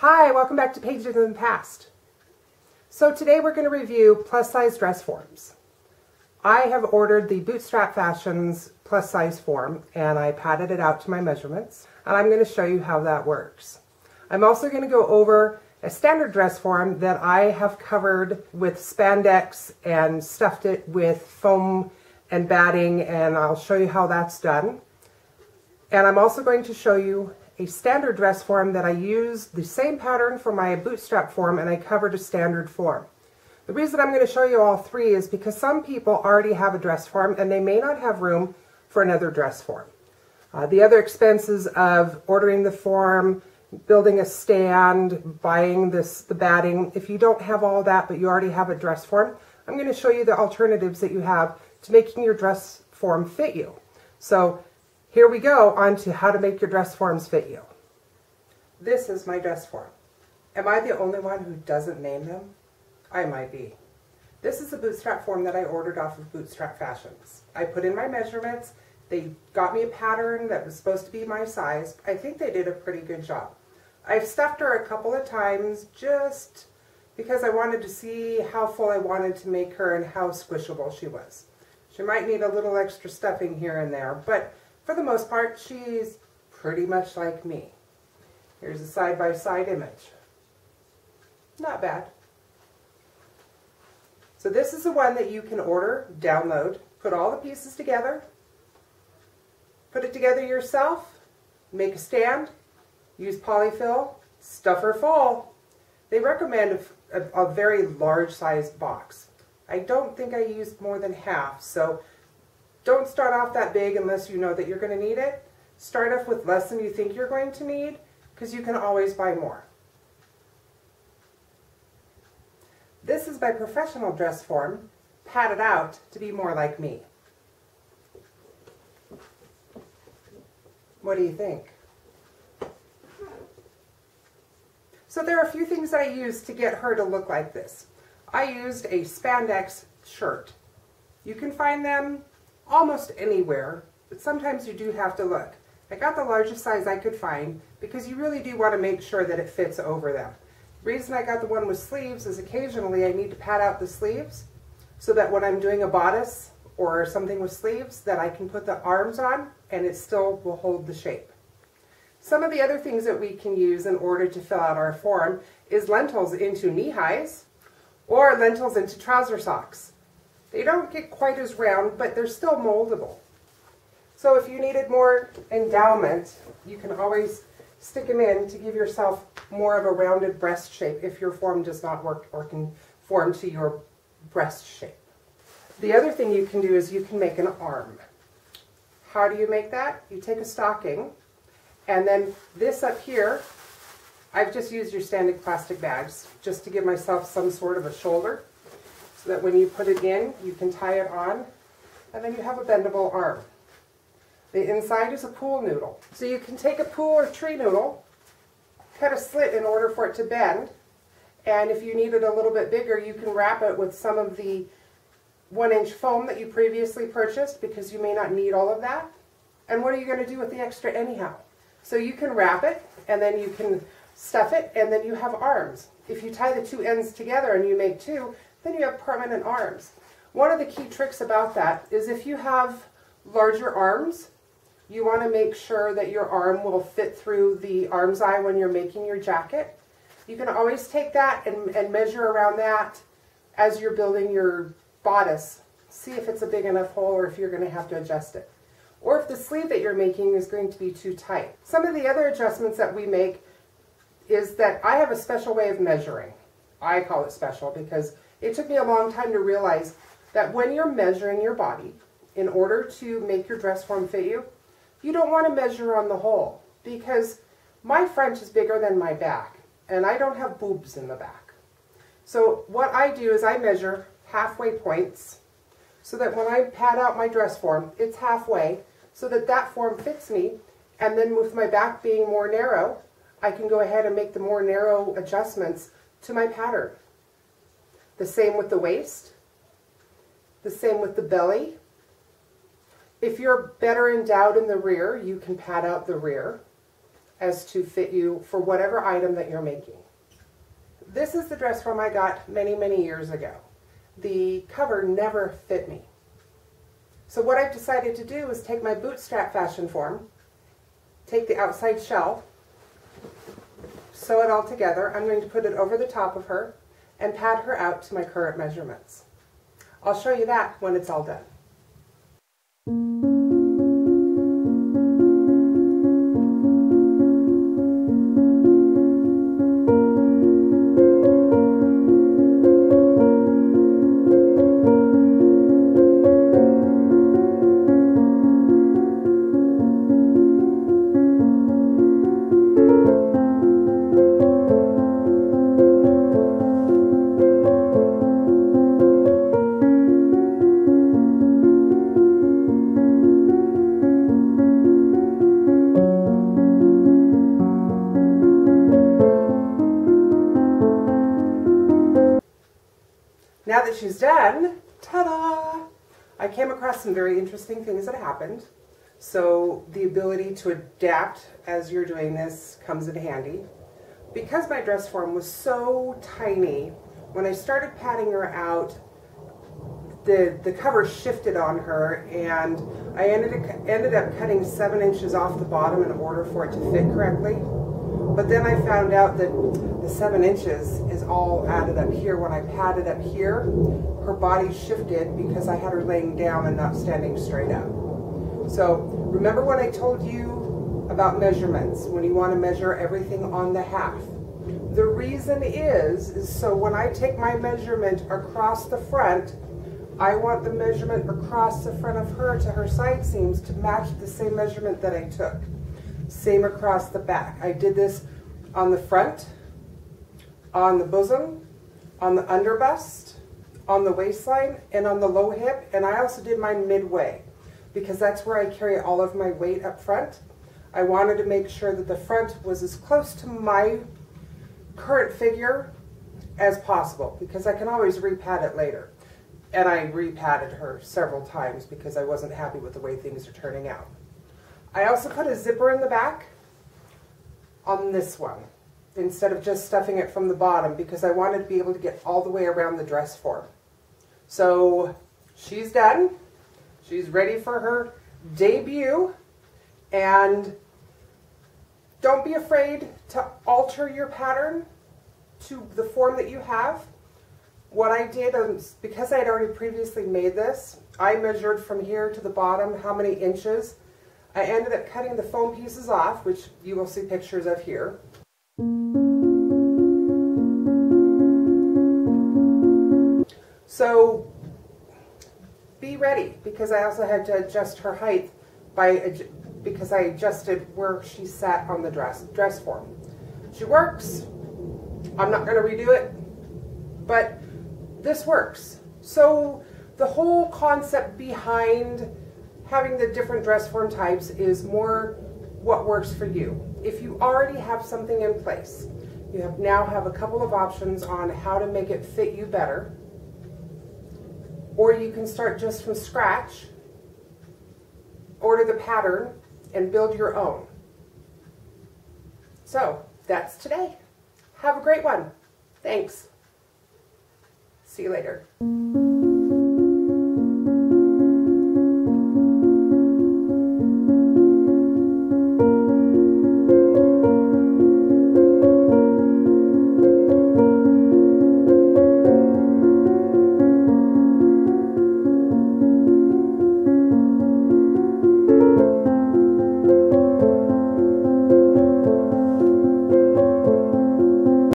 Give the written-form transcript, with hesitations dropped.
Hi, welcome back to Pages in the Past. So today we're going to review plus size dress forms. I have ordered the Bootstrap Fashions plus size form and I padded it out to my measurements, and I'm going to show you how that works. I'm also going to go over a standard dress form that I have covered with spandex and stuffed it with foam and batting, and I'll show you how that's done. And I'm also going to show you a standard dress form that I used the same pattern for my bootstrap form, and I covered a standard form. The reason I'm going to show you all three is because some people already have a dress form and they may not have room for another dress form. The other expenses of ordering the form, building a stand, buying the batting, if you don't have all that but you already have a dress form, I'm going to show you the alternatives that you have to making your dress form fit you. So here we go on to how to make your dress forms fit you. This is my dress form. Am I the only one who doesn't name them? I might be. This is a bootstrap form that I ordered off of Bootstrap Fashions. I put in my measurements. They got me a pattern that was supposed to be my size. I think they did a pretty good job. I've stuffed her a couple of times just because I wanted to see how full I wanted to make her and how squishable she was. She might need a little extra stuffing here and there, but for the most part, she's pretty much like me. Here's a side-by-side image. Not bad. So this is the one that you can order, download, put all the pieces together, put it together yourself, make a stand, use polyfill, stuff her full. They recommend a very large sized box. I don't think I used more than half, so don't start off that big unless you know that you're going to need it. Start off with less than you think you're going to need, because you can always buy more. This is my professional dress form, padded out to be more like me. What do you think? So there are a few things that I used to get her to look like this. I used a spandex shirt. You can find them almost anywhere, but sometimes you do have to look. I got the largest size I could find because you really do want to make sure that it fits over them. The reason I got the one with sleeves is occasionally I need to pad out the sleeves so that when I'm doing a bodice or something with sleeves that I can put the arms on and it still will hold the shape. Some of the other things that we can use in order to fill out our form is lentils into knee highs or lentils into trouser socks. They don't get quite as round, but they're still moldable. So if you needed more endowment, you can always stick them in to give yourself more of a rounded breast shape if your form does not work or conform to your breast shape. The other thing you can do is you can make an arm. How do you make that? You take a stocking, and then this up here, I've just used your standard plastic bags just to give myself some sort of a shoulder, so that when you put it in, you can tie it on, and then you have a bendable arm. The inside is a pool noodle. So you can take a pool or tree noodle, cut a slit in order for it to bend, and if you need it a little bit bigger, you can wrap it with some of the 1-inch foam that you previously purchased because you may not need all of that. And what are you going to do with the extra anyhow? So you can wrap it, and then you can stuff it, and then you have arms. If you tie the two ends together and you make two, then you have permanent arms. One of the key tricks about that is if you have larger arms, you want to make sure that your arm will fit through the arm's eye when you're making your jacket. You can always take that and measure around that as you're building your bodice. See if it's a big enough hole or if you're going to have to adjust it. Or if the sleeve that you're making is going to be too tight. Some of the other adjustments that we make is that I have a special way of measuring. I call it special because it took me a long time to realize that when you're measuring your body in order to make your dress form fit you, you don't want to measure on the whole because my front is bigger than my back and I don't have boobs in the back. So what I do is I measure halfway points so that when I pad out my dress form, it's halfway so that that form fits me, and then with my back being more narrow, I can go ahead and make the more narrow adjustments to my pattern. The same with the waist, the same with the belly. If you're better endowed in the rear, you can pad out the rear. as to fit you for whatever item that you're making. This is the dress form I got many, many years ago. The cover never fit me. So what I've decided to do is take my bootstrap fashion form, take the outside shell, sew it all together. I'm going to put it over the top of her and pad her out to my current measurements. I'll show you that when it's all done. Now that she's done, ta-da! I came across some very interesting things that happened. So the ability to adapt as you're doing this comes in handy. Because my dress form was so tiny, when I started padding her out, the cover shifted on her, and I ended up cutting 7 inches off the bottom in order for it to fit correctly. But then I found out that the 7 inches is all added up here. When I padded up here, her body shifted because I had her laying down and not standing straight up. So remember when I told you about measurements, when you want to measure everything on the half? The reason is so when I take my measurement across the front, I want the measurement across the front of her to her side seams to match the same measurement that I took. Same across the back. I did this on the front, on the bosom, on the underbust, on the waistline, and on the low hip, and I also did mine midway because that's where I carry all of my weight up front. I wanted to make sure that the front was as close to my current figure as possible because I can always repad it later. And I repadded her several times because I wasn't happy with the way things are turning out. I also put a zipper in the back on this one instead of just stuffing it from the bottom because I wanted to be able to get all the way around the dress form. So she's done. She's ready for her debut, and don't be afraid to alter your pattern to the form that you have. What I did, because I had already previously made this, I measured from here to the bottom how many inches. I ended up cutting the foam pieces off, which you will see pictures of here. So be ready, because I also had to adjust her height because I adjusted where she sat on the dress form. She works. I'm not going to redo it, but this works. So the whole concept behind having the different dress form types is more what works for you. If you already have something in place, you now have a couple of options on how to make it fit you better, or you can start just from scratch, order the pattern, and build your own. So that's today. Have a great one. Thanks. See you later.